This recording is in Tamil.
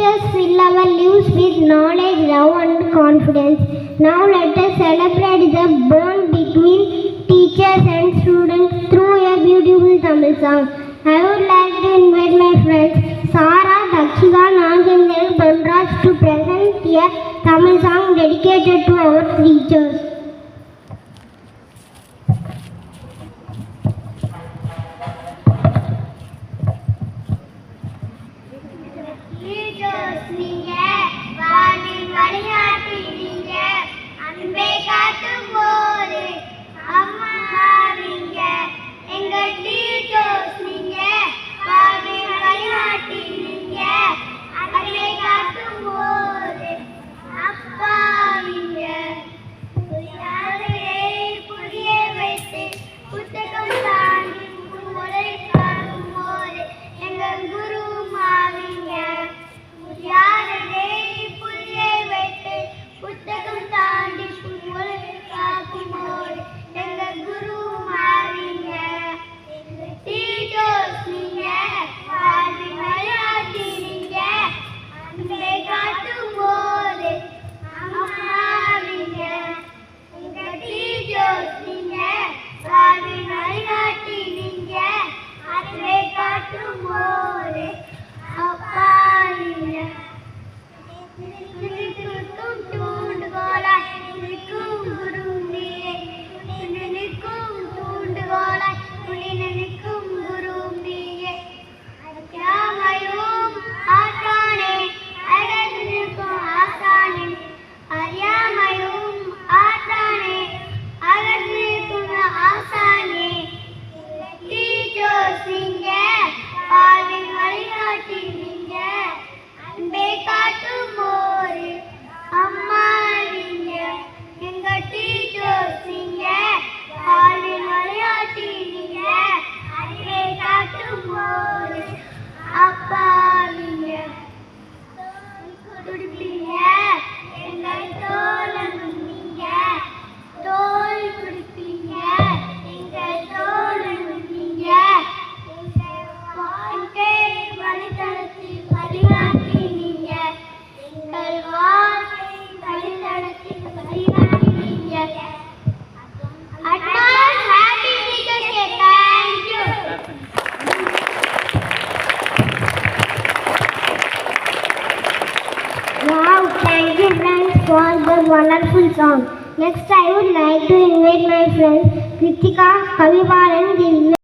Teachers fill our lives with knowledge, love and confidence. Now let us celebrate the bond between teachers and students through a beautiful Tamil song. I would like to invite my friends Sara, Dakshika, Nagendra, Bonraj to present a Tamil song dedicated to our teachers. Teachers நீங்க வாழ்வில் வழிகாட்டி நீங்க அன்பை காட்டும் போது அம்மா நீங்க எங்க டீச்சர்ஸ் நீங்க வாழ்வில் வழிகாட்டி நீங்க அன்பை காட்டும் போது அப்பா நீங்க புரிய வைத்து புத்தகம் தாண்டி முறை காட்டும் போது எங்க குரு மாவீங்க யாரே புரிய வைத்து புத்தகம் தாண்டி காக்கும் போது எங்க குரு மாவீங்க டீச்சர்ஸ் நீங்க வாழ்வில் வழிகாட்டி நீங்க அன்பை காட்டும் போது அம்மாவீங்க எங்க டீச்சர்ஸ் நீங்க வாழ்வில் வழிகாட்டி நீங்க அன்பை காட்டும் போது அப்பா Thank you friends for the wonderful song. Next I would like to invite my friends Kritika, Kavivalan,